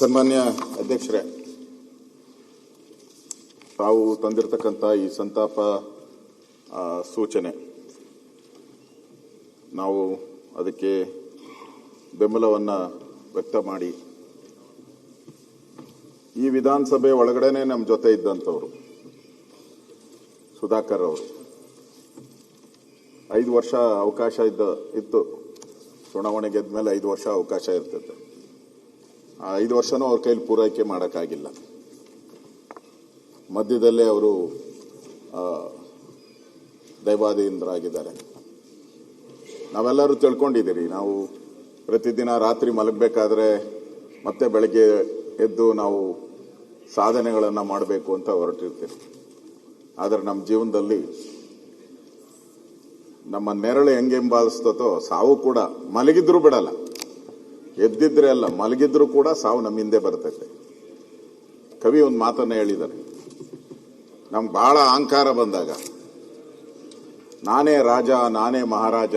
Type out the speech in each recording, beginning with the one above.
ಸನ್ಮಾನ್ಯ ಅಧ್ಯಕ್ಷರೇ, ತಾವು ತಂದಿರತಕ್ಕಂಥ ಈ ಸಂತಾಪ ಸೂಚನೆ ನಾವು ಅದಕ್ಕೆ ಬೆಂಬಲವನ್ನು ವ್ಯಕ್ತ ಮಾಡಿ ಈ ವಿಧಾನಸಭೆ ಒಳಗಡೆನೆ ನಮ್ಮ ಜೊತೆ ಇದ್ದಂಥವ್ರು ಸುಧಾಕರ್ ಅವರು 5 ವರ್ಷ ಅವಕಾಶ ಇತ್ತು. ಚುನಾವಣೆ ಗೆದ್ದ ಮೇಲೆ 5 ವರ್ಷ ಅವಕಾಶ ಇರ್ತದೆ. ಆ 5 ವರ್ಷನೂ ಅವ್ರ ಕೈಲಿ ಪೂರೈಕೆ ಮಾಡೋಕ್ಕಾಗಿಲ್ಲ. ಮಧ್ಯದಲ್ಲೇ ಅವರು ದೈವಾಧೀನರಾಗಿದ್ದಾರೆ. ನಾವೆಲ್ಲರೂ ತಿಳ್ಕೊಂಡಿದ್ದೀರಿ. ನಾವು ಪ್ರತಿದಿನ ರಾತ್ರಿ ಮಲಗಬೇಕಾದ್ರೆ ಮತ್ತೆ ಬೆಳಗ್ಗೆ ಎದ್ದು ನಾವು ಸಾಧನೆಗಳನ್ನು ಮಾಡಬೇಕು ಅಂತ ಹೊರಟಿರ್ತೀವಿ. ಆದರೆ ನಮ್ಮ ಜೀವನದಲ್ಲಿ ನಮ್ಮ ನೆರಳು ಹೆಂಗೆ ಹಿಂಬಾಲಿಸ್ತೋ ಸಾವು ಕೂಡ ಮಲಗಿದ್ರೂ ಬಿಡಲ್ಲ. ಎದ್ದಿದ್ರೆ ಅಲ್ಲ, ಮಲಗಿದ್ರೂ ಕೂಡ ಸಾವು ನಮ್ಮ ಹಿಂದೆ ಬರ್ತೈತೆ. ಕವಿ ಒಂದು ಮಾತನ್ನ ಹೇಳಿದ್ದಾರೆ, ನಮ್ಗೆ ಬಹಳ ಅಹಂಕಾರ ಬಂದಾಗ, ನಾನೇ ರಾಜ ನಾನೇ ಮಹಾರಾಜ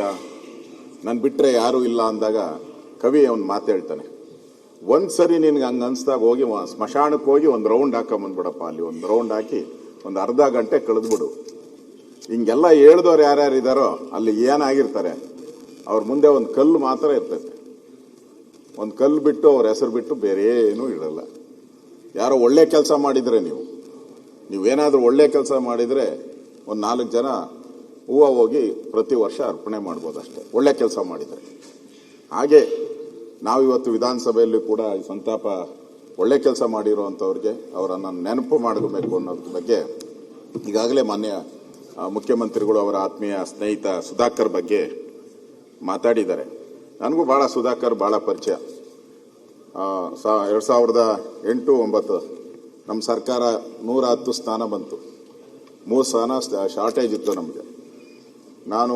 ನನ್ ಬಿಟ್ರೆ ಯಾರೂ ಇಲ್ಲ ಅಂದಾಗ ಕವಿ ಒಂದು ಮಾತು ಹೇಳ್ತಾನೆ, ಒಂದ್ಸರಿ ನಿನ್ಗೆ ಹಂಗ ಅನ್ಸ್ದಾಗ ಹೋಗಿ ಸ್ಮಶಾನಕ್ಕೆ ಹೋಗಿ ಒಂದು ರೌಂಡ್ ಹಾಕೊಂಬಂದ್ಬಿಡಪ್ಪ. ಅಲ್ಲಿ ಒಂದು ರೌಂಡ್ ಹಾಕಿ ಒಂದು ಅರ್ಧ ಗಂಟೆ ಕಳೆದ್ಬಿಡು. ಹಿಂಗೆಲ್ಲ ಹೇಳ್ದವ್ರು ಯಾರ್ಯಾರು ಇದ್ದಾರೋ ಅಲ್ಲಿ ಏನಾಗಿರ್ತಾರೆ, ಅವ್ರ ಮುಂದೆ ಒಂದು ಕಲ್ಲು ಮಾತ್ರ ಇರ್ತೈತೆ. ಒಂದು ಕಲ್ಲು ಬಿಟ್ಟು ಅವ್ರ ಹೆಸರು ಬಿಟ್ಟು ಬೇರೆ ಏನೂ ಇರಲ್ಲ. ಯಾರೋ ಒಳ್ಳೆ ಕೆಲಸ ಮಾಡಿದ್ರೆ, ನೀವೇನಾದ್ರೂ ಒಳ್ಳೆ ಕೆಲಸ ಮಾಡಿದ್ರೆ ಒಂದು 4 ಜನ ಹೂವು ಹೋಗಿ ಪ್ರತಿ ವರ್ಷ ಅರ್ಪಣೆ ಮಾಡ್ಬೋದು ಅಷ್ಟೇ, ಒಳ್ಳೆ ಕೆಲಸ ಮಾಡಿದರೆ. ಹಾಗೆ ನಾವಿವತ್ತು ವಿಧಾನಸಭೆಯಲ್ಲಿ ಕೂಡ ಈ ಸಂತಾಪ ಒಳ್ಳೆ ಕೆಲಸ ಮಾಡಿರುವಂಥವ್ರಿಗೆ ಅವರನ್ನು ನೆನಪು ಮಾಡಬೇಕು ಅನ್ನೋದ್ರ ಬಗ್ಗೆ ಈಗಾಗಲೇ ಮಾನ್ಯ ಮುಖ್ಯಮಂತ್ರಿಗಳು ಅವರ ಆತ್ಮೀಯ ಸ್ನೇಹಿತ ಸುಧಾಕರ್ ಬಗ್ಗೆ ಮಾತಾಡಿದ್ದಾರೆ. ನನಗೂ ಭಾಳ ಸುಧಾಕರ್ ಭಾಳ ಪರಿಚಯ. 2008-09 ನಮ್ಮ ಸರ್ಕಾರ 110 ಸ್ಥಾನ ಬಂತು. 3 ಸ್ಥಾನ ಶಾರ್ಟೇಜ್ ಇತ್ತು ನಮಗೆ. ನಾನು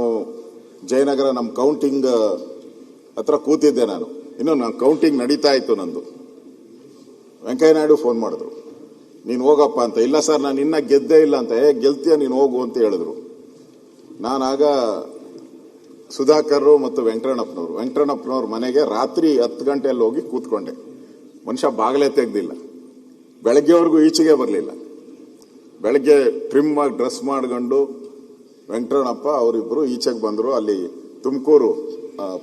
ಜಯನಗರ ನಮ್ಮ ಕೌಂಟಿಂಗ್ ಹತ್ರ ಕೂತಿದ್ದೆ. ನನ್ನ ಕೌಂಟಿಂಗ್ ನಡೀತಾ ಇತ್ತು. ನಂದು ವೆಂಕಯ್ಯ ನಾಯ್ಡು ಫೋನ್ ಮಾಡಿದ್ರು, ನೀನು ಹೋಗಪ್ಪ ಅಂತ. ಇಲ್ಲ ಸರ್, ನಾನು ಇನ್ನ ಗೆದ್ದೇ ಇಲ್ಲ ಅಂತ. ಗೆಲ್ತೀಯ ನೀನು ಹೋಗು ಅಂತ ಹೇಳಿದ್ರು. ನಾನಾಗ ಸುಧಾಕರ್ ಮತ್ತು ವೆಂಕಟಣ್ಣಪ್ಪನವ್ರ ಮನೆಗೆ ರಾತ್ರಿ 10 ಗಂಟೆಯಲ್ಲಿ ಹೋಗಿ ಕೂತ್ಕೊಂಡೆ. ಮನುಷ್ಯ ಬಾಗಿಲೇ ತೆಗ್ದಿಲ್ಲ. ಬೆಳಗ್ಗೆವರೆಗೂ ಈಚೆಗೆ ಬರಲಿಲ್ಲ. ಬೆಳಗ್ಗೆ ಟ್ರಿಮ್ ಆಗಿ ಡ್ರೆಸ್ ಮಾಡ್ಕೊಂಡು ವೆಂಕಟಣ್ಣಪ್ಪ ಅವರಿಬ್ಬರು ಈಚೆಗೆ ಬಂದರು. ಅಲ್ಲಿ ತುಮಕೂರು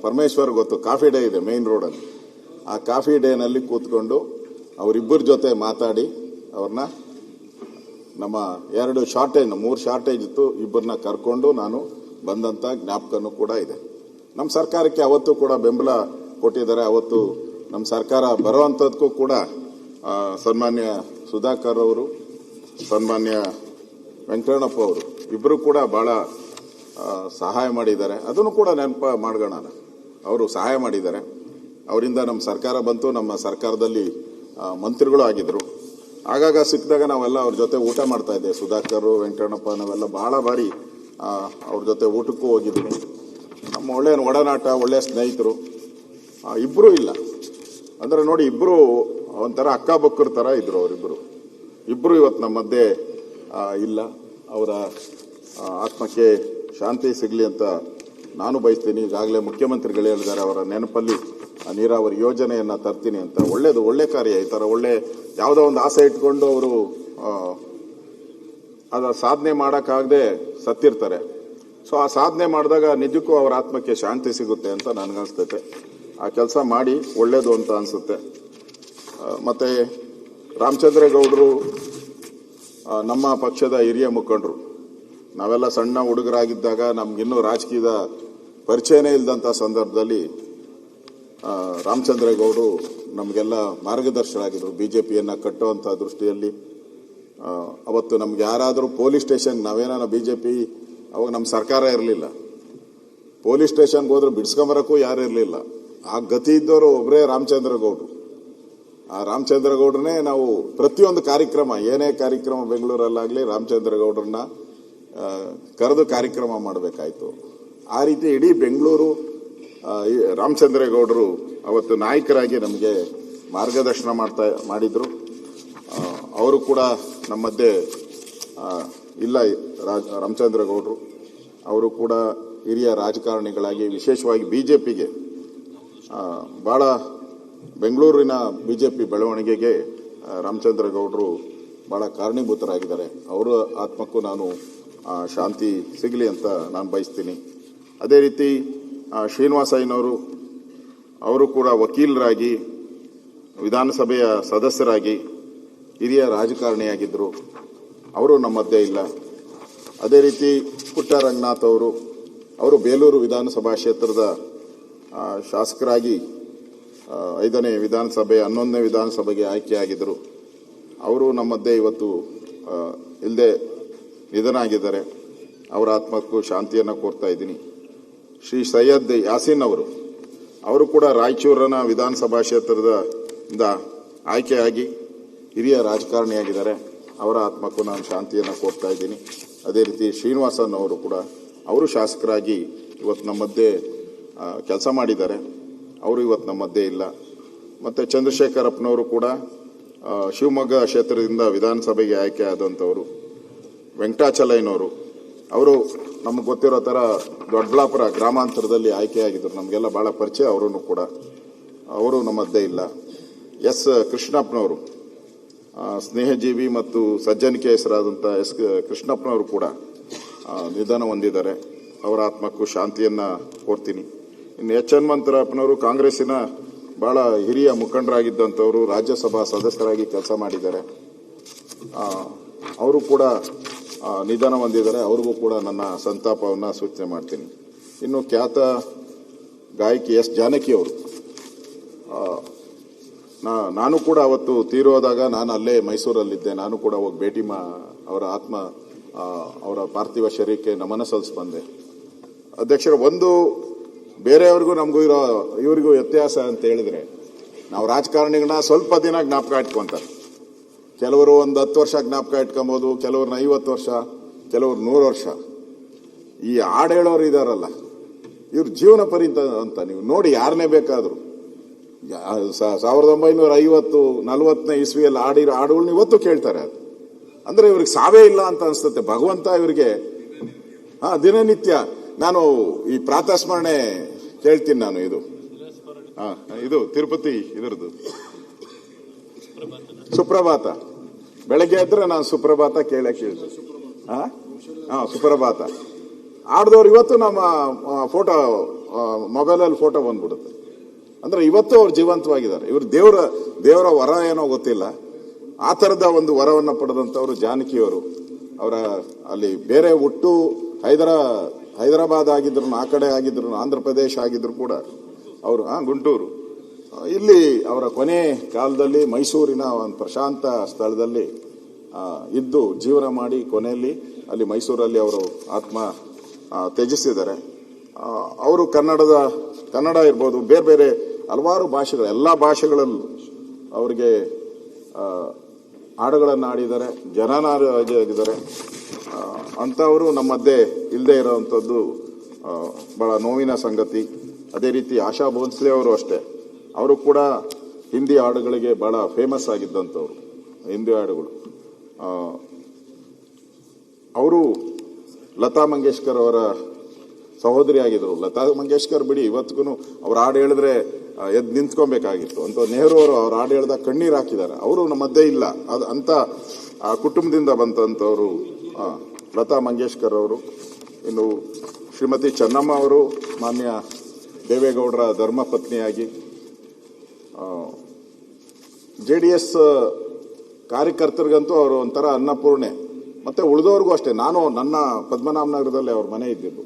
ಪರಮೇಶ್ವರ್ ಗೊತ್ತು, ಕಾಫಿ ಡೇ ಇದೆ ಮೇನ್ ರೋಡಲ್ಲಿ. ಆ ಕಾಫಿ ಡೇನಲ್ಲಿ ಕೂತ್ಕೊಂಡು ಅವರಿಬ್ಬರ ಜೊತೆ ಮಾತಾಡಿ ಅವ್ರನ್ನ ನಮ್ಮ 2 ಶಾರ್ಟೇಜ್ 3 ಶಾರ್ಟೇಜ್ ಇತ್ತು, ಇಬ್ಬರನ್ನ ಕರ್ಕೊಂಡು ನಾನು ಬಂದಂಥ ಜ್ಞಾಪಕನೂ ಕೂಡ ಇದೆ. ನಮ್ಮ ಸರ್ಕಾರಕ್ಕೆ ಅವತ್ತು ಕೂಡ ಬೆಂಬಲ ಕೊಟ್ಟಿದ್ದಾರೆ. ಅವತ್ತು ನಮ್ಮ ಸರ್ಕಾರ ಬರುವಂಥದ್ದಕ್ಕೂ ಕೂಡ ಸನ್ಮಾನ್ಯ ಸುಧಾಕರ್ ಅವರು, ಸನ್ಮಾನ್ಯ ವೆಂಕಟಣ್ಣಪ್ಪ ಅವರು ಇಬ್ಬರು ಕೂಡ ಭಾಳ ಸಹಾಯ ಮಾಡಿದ್ದಾರೆ. ಅದನ್ನು ಕೂಡ ನೆನಪು ಮಾಡ್ಕೋಣ. ಅವರು ಸಹಾಯ ಮಾಡಿದ್ದಾರೆ. ಅವರಿಂದ ನಮ್ಮ ಸರ್ಕಾರ ಬಂತು. ನಮ್ಮ ಸರ್ಕಾರದಲ್ಲಿ ಮಂತ್ರಿಗಳು ಆಗಿದ್ರು. ಆಗಾಗ ಸಿಕ್ಕಿದಾಗ ನಾವೆಲ್ಲ ಅವ್ರ ಜೊತೆ ಊಟ ಮಾಡ್ತಾ ಇದ್ದೆ. ಸುಧಾಕರ್, ವೆಂಕಟಣ್ಣಪ್ಪ ನಾವೆಲ್ಲ ಬಹಳ ಬಾರಿ ಅವ್ರ ಜೊತೆ ಊಟಕ್ಕೂ ಹೋಗಿದ್ವಿ. ನಮ್ಮ ಒಳ್ಳೆಯ ಒಡನಾಟ, ಒಳ್ಳೆಯ ಸ್ನೇಹಿತರು ಇಬ್ಬರೂ ಇಲ್ಲ ಅಂದರೆ ನೋಡಿ, ಇಬ್ಬರು ಒಂಥರ ಅಕ್ಕ ಬಕ್ಕರ ಥರ ಇದ್ರು. ಇಬ್ಬರು ಇವತ್ತು ನಮ್ಮ ಮಧ್ಯೆ ಇಲ್ಲ. ಅವರ ಆತ್ಮಕ್ಕೆ ಶಾಂತಿ ಸಿಗಲಿ ಅಂತ ನಾನು ಬಯಸ್ತೀನಿ. ಈಗಾಗಲೇ ಮುಖ್ಯಮಂತ್ರಿಗಳು ಹೇಳಿದ್ದಾರೆ, ಅವರ ನೆನಪಲ್ಲಿ ನೀರಾವರಿ ಯೋಜನೆಯನ್ನು ತರ್ತೀನಿ ಅಂತ. ಒಳ್ಳೆ ಕಾರ್ಯ. ಈ ಥರ ಒಳ್ಳೆ ಯಾವುದೋ ಒಂದು ಆಸೆ ಇಟ್ಕೊಂಡು ಅವರು ಅದರ ಸಾಧನೆ ಮಾಡೋಕ್ಕಾಗದೆ ಸತ್ತಿರ್ತಾರೆ. ಸೊ ಆ ಸಾಧನೆ ಮಾಡಿದಾಗ ನಿಜಕ್ಕೂ ಅವರ ಆತ್ಮಕ್ಕೆ ಶಾಂತಿ ಸಿಗುತ್ತೆ ಅಂತ ನನಗನ್ಸ್ತೈತೆ. ಆ ಕೆಲಸ ಮಾಡಿ ಒಳ್ಳೇದು ಅಂತ ಅನಿಸುತ್ತೆ. ಮತ್ತು ರಾಮಚಂದ್ರೇಗೌಡರು ನಮ್ಮ ಪಕ್ಷದ ಹಿರಿಯ ಮುಖಂಡರು. ನಾವೆಲ್ಲ ಸಣ್ಣ ಹುಡುಗರಾಗಿದ್ದಾಗ ನಮಗಿನ್ನೂ ರಾಜಕೀಯದ ಪರಿಚಯನೇ ಇಲ್ಲದಂಥ ಸಂದರ್ಭದಲ್ಲಿ ರಾಮಚಂದ್ರೇಗೌಡರು ನಮಗೆಲ್ಲ ಮಾರ್ಗದರ್ಶಕರಾಗಿದ್ದರು. ಬಿಜೆಪಿಯನ್ನು ಕಟ್ಟುವಂಥ ದೃಷ್ಟಿಯಲ್ಲಿ ಅವತ್ತು ನಮ್ಗೆ ಯಾರಾದರೂ ಪೊಲೀಸ್ ಸ್ಟೇಷನ್, ನಾವೇನಾರ ಬಿಜೆಪಿ ಅವಾಗ ನಮ್ಮ ಸರ್ಕಾರ ಇರಲಿಲ್ಲ, ಪೊಲೀಸ್ ಸ್ಟೇಷನ್ಗೆ ಹೋದ್ರೆ ಬಿಡಿಸ್ಕೊಂಬರಕ್ಕೂ ಯಾರು ಇರಲಿಲ್ಲ. ಆ ಗತಿ ಇದ್ದವರು ಒಬ್ಬರೇ ರಾಮಚಂದ್ರೇಗೌಡರು. ಆ ರಾಮಚಂದ್ರೇಗೌಡರನ್ನೇ ನಾವು ಪ್ರತಿಯೊಂದು ಕಾರ್ಯಕ್ರಮ, ಏನೇ ಕಾರ್ಯಕ್ರಮ ಬೆಂಗಳೂರಲ್ಲಾಗಲಿ ರಾಮಚಂದ್ರೇಗೌಡರನ್ನ ಕರೆದು ಕಾರ್ಯಕ್ರಮ ಮಾಡಬೇಕಾಯ್ತು. ಆ ರೀತಿ ಇಡೀ ಬೆಂಗಳೂರು ರಾಮಚಂದ್ರೇಗೌಡರು ಅವತ್ತು ನಾಯಕರಾಗಿ ನಮಗೆ ಮಾರ್ಗದರ್ಶನ ಮಾಡಿದ್ರು. ಅವರು ಕೂಡ ನಮ್ಮ ಮಧ್ಯೆ ಇಲ್ಲ. ರಾಮಚಂದ್ರೇಗೌಡರು ಅವರು ಕೂಡ ಹಿರಿಯ ರಾಜಕಾರಣಿಗಳಾಗಿ ವಿಶೇಷವಾಗಿ ಬಿಜೆಪಿಗೆ ಬಹಳ ಬೆಂಗಳೂರಿನ ಬಿಜೆಪಿ ಬೆಳವಣಿಗೆಗೆ ರಾಮಚಂದ್ರ ಗೌಡರು ಬಹಳ ಕಾರಣೀಭೂತರಾಗಿದ್ದಾರೆ. ಅವರ ಆತ್ಮಕ್ಕೂ ನಾನು ಶಾಂತಿ ಸಿಗಲಿ ಅಂತ ನಾನು ಬಯಸ್ತೀನಿ. ಅದೇ ರೀತಿ ಶ್ರೀನಿವಾಸಯ್ಯನವರು ಅವರು ಕೂಡ ವಕೀಲರಾಗಿ, ವಿಧಾನಸಭೆಯ ಸದಸ್ಯರಾಗಿ, ಹಿರಿಯ ರಾಜಕಾರಣಿಯಾಗಿದ್ದರು. ಅವರು ನಮ್ಮ ಮಧ್ಯೆ ಇಲ್ಲ. ಅದೇ ರೀತಿ ಪುಟ್ಟರಂಗನಾಥ್ ಅವರು ಬೇಲೂರು ವಿಧಾನಸಭಾ ಕ್ಷೇತ್ರದ ಶಾಸಕರಾಗಿ 5ನೇ ವಿಧಾನಸಭೆ 11ನೇ ವಿಧಾನಸಭೆಗೆ ಆಯ್ಕೆಯಾಗಿದ್ದರು. ಅವರು ನಮ್ಮ ಮಧ್ಯೆ ಇವತ್ತು ಇಲ್ಲದೆ ನಿಧನ ಆಗಿದ್ದಾರೆ. ಅವರ ಆತ್ಮಕ್ಕೂ ಶಾಂತಿಯನ್ನು ಕೋರ್ತಾ ಇದ್ದೀನಿ. ಶ್ರೀ ಸೈಯದ್ ಯಾಸೀನ್ ಅವರು ಕೂಡ ರಾಯಚೂರಿನ ವಿಧಾನಸಭಾ ಕ್ಷೇತ್ರದಿಂದ ಆಯ್ಕೆಯಾಗಿ ಹಿರಿಯ ರಾಜಕಾರಣಿಯಾಗಿದ್ದಾರೆ. ಅವರ ಆತ್ಮಕ್ಕೂ ನಾನು ಶಾಂತಿಯನ್ನು ಕೋರ್ತಾ ಇದ್ದೀನಿ. ಅದೇ ರೀತಿ ಶ್ರೀನಿವಾಸನ್ ಅವರು ಕೂಡ ಅವರು ಶಾಸಕರಾಗಿ ಇವತ್ತು ನಮ್ಮ ಮಧ್ಯೆ ಕೆಲಸ ಮಾಡಿದ್ದಾರೆ. ಅವರು ಇವತ್ತು ನಮ್ಮ ಮಧ್ಯೆ ಇಲ್ಲ. ಮತ್ತು ಚಂದ್ರಶೇಖರಪ್ಪನವರು ಕೂಡ ಶಿವಮೊಗ್ಗ ಕ್ಷೇತ್ರದಿಂದ ವಿಧಾನಸಭೆಗೆ ಆಯ್ಕೆ ಆದಂಥವರು. ವೆಂಕಟಾಚಲಯ್ಯನವರು ಅವರು ನಮಗೆ ಗೊತ್ತಿರೋ ಥರ ದೊಡ್ಡಬಳ್ಳಾಪುರ ಗ್ರಾಮಾಂತರದಲ್ಲಿ ಆಯ್ಕೆಯಾಗಿದ್ದರು. ನಮಗೆಲ್ಲ ಭಾಳ ಪರಿಚಯ. ಅವರೂ ಕೂಡ ಅವರು ನಮ್ಮ ಮಧ್ಯೆ ಇಲ್ಲ. ಎಸ್ ಕೃಷ್ಣಪ್ಪನವರು ಸ್ನೇಹಜೀವಿ ಮತ್ತು ಸಜ್ಜನಿಕೆ ಹೆಸರಾದಂಥ ಎಸ್ ಕೃಷ್ಣಪ್ಪನವರು ಕೂಡ ನಿಧನ ಹೊಂದಿದ್ದಾರೆ. ಅವರ ಆತ್ಮಕ್ಕೂ ಶಾಂತಿಯನ್ನು ಕೋರ್ತೀನಿ. ಇನ್ನು ಎಚ್ ಹನುಮಂತರಪ್ಪನವರು ಕಾಂಗ್ರೆಸ್ಸಿನ ಬಹಳ ಹಿರಿಯ ಮುಖಂಡರಾಗಿದ್ದಂಥವರು, ರಾಜ್ಯಸಭಾ ಸದಸ್ಯರಾಗಿ ಕೆಲಸ ಮಾಡಿದ್ದಾರೆ. ಅವರು ಕೂಡ ನಿಧನ ಹೊಂದಿದ್ದಾರೆ. ಅವ್ರಿಗೂ ಕೂಡ ನನ್ನ ಸಂತಾಪವನ್ನು ಸೂಚನೆ ಮಾಡ್ತೀನಿ. ಇನ್ನು ಖ್ಯಾತ ಗಾಯಕಿ ಎಸ್ ಜಾನಕಿ ಅವರು, ನಾನು ಕೂಡ ಅವತ್ತು ತೀರೋದಾಗ ನಾನು ಅಲ್ಲೇ ಮೈಸೂರಲ್ಲಿದ್ದೆ. ನಾನು ಕೂಡ ಹೋಗಿ ಭೇಟಿ ಅವರ ಪಾರ್ಥಿವ ಶರೀರಕ್ಕೆ ನಮನ ಸಲ್ಲಿಸಿ ಬಂದೆ. ಅಧ್ಯಕ್ಷರ, ಒಂದು ಬೇರೆಯವ್ರಿಗೂ ನಮಗೂ ಇವರಿಗೂ ವ್ಯತ್ಯಾಸ ಅಂತ ಹೇಳಿದ್ರೆ, ನಾವು ರಾಜಕಾರಣಿಗಳನ್ನ ಸ್ವಲ್ಪ ದಿನ ಜ್ಞಾಪಕ ಇಟ್ಕೊಂತಾರೆ. ಕೆಲವರು ಒಂದು 10 ವರ್ಷ ಜ್ಞಾಪಕ ಇಟ್ಕೊಬೋದು, ಕೆಲವ್ರನ್ನ 50 ವರ್ಷ, ಕೆಲವ್ರು 100 ವರ್ಷ. ಈ ಹಾಡು ಹೇಳೋರು ಇದಾರಲ್ಲ, ಇವ್ರ ಜೀವನ ಪರ್ಯಂತ ಅಂತ ನೀವು ನೋಡಿ, ಯಾರನ್ನೇ ಬೇಕಾದ್ರು 1950-40ನೇ ಇಸ್ವಿಯಲ್ಲಿ ಆಡಿರೋ ಹಾಡುಗಳನ್ನ ಇವತ್ತು ಕೇಳ್ತಾರೆ. ಅದು ಅಂದ್ರೆ ಇವ್ರಿಗೆ ಸಾವೇ ಇಲ್ಲ ಅಂತ ಅನ್ಸುತ್ತೆ. ಭಗವಂತ ಇವರಿಗೆ ದಿನನಿತ್ಯ ನಾನು ಈ ಪ್ರಾತಃ ಸ್ಮರಣೆ ಕೇಳ್ತೀನಿ. ನಾನು ಇದು ತಿರುಪತಿ ಇದರದ್ದು ಸುಪ್ರಭಾತ, ಬೆಳಗ್ಗೆ ಎದ್ರೆ ನಾನು ಸುಪ್ರಭಾತ ಕೇಳ್ತೀನಿ. ಸುಪ್ರಭಾತ ಆಡ್ದವ್ರು ಇವತ್ತು ನಮ್ಮ ಫೋಟೋ ಮೊಬೈಲಲ್ಲಿ ಫೋಟೋ ಬಂದ್ಬಿಡುತ್ತೆ. ಅಂದ್ರೆ ಇವತ್ತು ಅವ್ರು ಜೀವಂತವಾಗಿದ್ದಾರೆ. ಇವರು ದೇವರ ವರ ಏನೋ ಗೊತ್ತಿಲ್ಲ, ಆ ಥರದ ಒಂದು ವರವನ್ನು ಪಡೆದಂಥವ್ರು ಜಾನಕಿಯವರು. ಅವರ ಅಲ್ಲಿ ಬೇರೆ ಹುಟ್ಟು ಹೈದರಾಬಾದ್ ಆಗಿದ್ರು, ಆ ಕಡೆ ಆಗಿದ್ರು, ಆಂಧ್ರ ಪ್ರದೇಶ ಆಗಿದ್ರು ಕೂಡ ಅವರು ಗುಂಟೂರು. ಇಲ್ಲಿ ಅವರ ಕೊನೆ ಕಾಲದಲ್ಲಿ ಮೈಸೂರಿನ ಒಂದು ಪ್ರಶಾಂತ ಸ್ಥಳದಲ್ಲಿ ಇದ್ದು ಜೀವನ ಮಾಡಿ ಕೊನೆಯಲ್ಲಿ ಅಲ್ಲಿ ಮೈಸೂರಲ್ಲಿ ಅವರು ಆತ್ಮ ತ್ಯಜಿಸಿದ್ದಾರೆ. ಅವರು ಕನ್ನಡ ಇರ್ಬೋದು, ಬೇರೆ ಬೇರೆ ಹಲವಾರು ಭಾಷೆಗಳು, ಎಲ್ಲ ಭಾಷೆಗಳಲ್ಲೂ ಅವರಿಗೆ ಹಾಡುಗಳನ್ನು ಆಡಿದ್ದಾರೆ, ಜನನಾಗಿದ್ದಾರೆ. ಅಂಥವರು ನಮ್ಮ ಮಧ್ಯೆ ಇಲ್ಲದೆ ಇರೋವಂಥದ್ದು ಬಹಳ ನೋವಿನ ಸಂಗತಿ. ಅದೇ ರೀತಿ ಆಶಾ ಭೋನ್ಸ್ಲೆ ಅವರು ಅಷ್ಟೇ. ಅವರು ಕೂಡ ಹಿಂದಿ ಹಾಡುಗಳಿಗೆ ಬಹಳ ಫೇಮಸ್ ಆಗಿದ್ದಂಥವ್ರು, ಹಿಂದಿ ಹಾಡುಗಳು. ಅವರು ಲತಾ ಮಂಗೇಶ್ಕರ್ ಅವರ ಸಹೋದರಿ ಆಗಿದ್ರು. ಲತಾ ಮಂಗೇಶ್ಕರ್ ಬಿಡಿ, ಇವತ್ತಿಗೂ ಅವ್ರ ಹಾಡು ಹೇಳಿದ್ರೆ ಎದ್ದು ನಿಂತ್ಕೊಬೇಕಾಗಿತ್ತು. ಅಂತ ನೆಹರು ಅವರು ಅವ್ರ ಹಾಡು ಹೇಳಿದಾಗ ಕಣ್ಣೀರು ಹಾಕಿದ್ದಾರೆ. ಅವರು ನಮ್ಮ ಮಧ್ಯೆ ಇಲ್ಲ. ಅಂತ ಆ ಕುಟುಂಬದಿಂದ ಬಂತಂಥವ್ರು ಲತಾ ಮಂಗೇಶ್ಕರ್ ಅವರು. ಇನ್ನು ಶ್ರೀಮತಿ ಚೆನ್ನಮ್ಮ ಅವರು ಮಾನ್ಯ ದೇವೇಗೌಡರ ಧರ್ಮಪತ್ನಿಯಾಗಿ, JDS ಕಾರ್ಯಕರ್ತರಿಗಂತೂ ಅವರು ಒಂಥರ ಅನ್ನಪೂರ್ಣೆ. ಮತ್ತೆ ಉಳಿದವ್ರಿಗೂ ಅಷ್ಟೇ. ನನ್ನ ಪದ್ಮನಾಭನಗರದಲ್ಲಿ ಅವ್ರ ಮನೆ ಇದ್ದಿದ್ದು.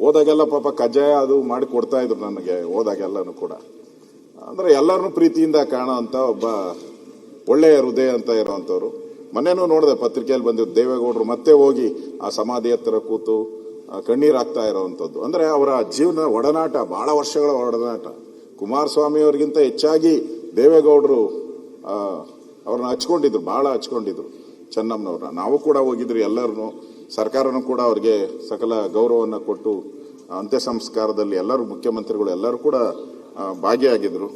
ಹೋದಾಗೆಲ್ಲ ಪಾಪ ಕಜ್ಜಾಯ ಅದು ಮಾಡಿ ಕೊಡ್ತಾ ಇದ್ರು ನನಗೆ, ಹೋದಾಗೆಲ್ಲನೂ ಕೂಡ. ಅಂದ್ರೆ ಎಲ್ಲರನ್ನೂ ಪ್ರೀತಿಯಿಂದ ಕಾಣೋ ಅಂತ ಒಬ್ಬ ಒಳ್ಳೆಯ ಹೃದಯ ಅಂತ ಇರೋವಂಥವ್ರು. ಮೊನ್ನೆನೂ ನೋಡಿದೆ ಪತ್ರಿಕೆಯಲ್ಲಿ ಬಂದಿದ್ದು, ದೇವೇಗೌಡರು ಮತ್ತೆ ಹೋಗಿ ಆ ಸಮಾಧಿ ಹತ್ತಿರ ಕೂತು ಕಣ್ಣೀರು ಹಾಕ್ತಾ ಇರೋವಂಥದ್ದು. ಅಂದ್ರೆ ಅವರ ಜೀವನ ಒಡನಾಟ, ಬಹಳ ವರ್ಷಗಳ ಒಡನಾಟ. ಕುಮಾರಸ್ವಾಮಿ ಅವರಿಗಿಂತ ಹೆಚ್ಚಾಗಿ ದೇವೇಗೌಡರು ಅವ್ರನ್ನ ಹಚ್ಕೊಂಡಿದ್ರು, ಬಹಳ ಹಚ್ಕೊಂಡಿದ್ರು ಚೆನ್ನಮ್ಮನವ್ರನ್ನ. ನಾವು ಕೂಡ ಹೋಗಿದ್ರು, ಎಲ್ಲರೂ ಸರ್ಕಾರನೂ ಕೂಡ ಅವ್ರಿಗೆ ಸಕಲ ಗೌರವವನ್ನು ಕೊಟ್ಟು ಅಂತ್ಯ ಸಂಸ್ಕಾರದಲ್ಲಿ ಎಲ್ಲರೂ ಮುಖ್ಯಮಂತ್ರಿಗಳು ಎಲ್ಲರೂ ಕೂಡ ಭಾಗಿಯಾಗಿದ್ರು.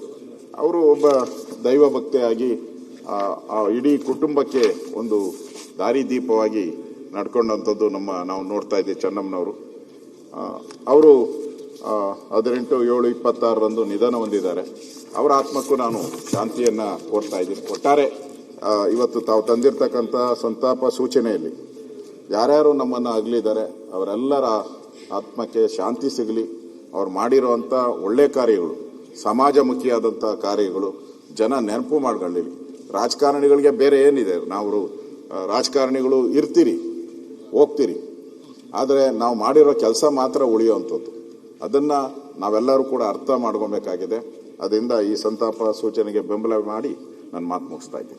ಅವರು ಒಬ್ಬ ದೈವ ಭಕ್ತಿಯಾಗಿ ಇಡೀ ಕುಟುಂಬಕ್ಕೆ ಒಂದು ದಾರಿದೀಪವಾಗಿ ನಡ್ಕೊಂಡಂಥದ್ದು ನಾವು ನೋಡ್ತಾ ಇದ್ದೀವಿ ಚೆನ್ನಮ್ಮನವರು. ಅವರು 18/7/26 ನಿಧನ ಹೊಂದಿದ್ದಾರೆ. ಅವರ ಆತ್ಮಕ್ಕೂ ನಾನು ಶಾಂತಿಯನ್ನು ಕೋರ್ತಾ ಇದ್ದೀನಿ. ಒಟ್ಟಾರೆ ಇವತ್ತು ತಾವು ತಂದಿರತಕ್ಕಂಥ ಸಂತಾಪ ಸೂಚನೆಯಲ್ಲಿ ಯಾರ್ಯಾರು ನಮ್ಮನ್ನು ಅಗಲಿದ್ದಾರೆ ಅವರೆಲ್ಲರ ಆತ್ಮಕ್ಕೆ ಶಾಂತಿ ಸಿಗಲಿ. ಅವ್ರು ಮಾಡಿರುವಂಥ ಒಳ್ಳೆ ಕಾರ್ಯಗಳು, ಸಮಾಜಮುಖಿಯಾದಂಥ ಕಾರ್ಯಗಳು ಜನ ನೆನಪು ಮಾಡ್ಕೊಳ್ಳಿ. ರಾಜಕಾರಣಿಗಳಿಗೆ ಬೇರೆ ಏನಿದೆ, ನಾವು ರಾಜಕಾರಣಿಗಳು ಇರ್ತೀರಿ ಹೋಗ್ತೀರಿ, ಆದರೆ ನಾವು ಮಾಡಿರೋ ಕೆಲಸ ಮಾತ್ರ ಉಳಿಯುವಂಥದ್ದು. ಅದನ್ನು ನಾವೆಲ್ಲರೂ ಕೂಡ ಅರ್ಥ ಮಾಡ್ಕೊಬೇಕಾಗಿದೆ. ಅದರಿಂದ ಈ ಸಂತಾಪ ಸೂಚನೆಗೆ ಬೆಂಬಲ ಮಾಡಿ ನನ್ನ ಮಾತು ಮುಗಿಸ್ತಾ ಇದ್ದೀನಿ.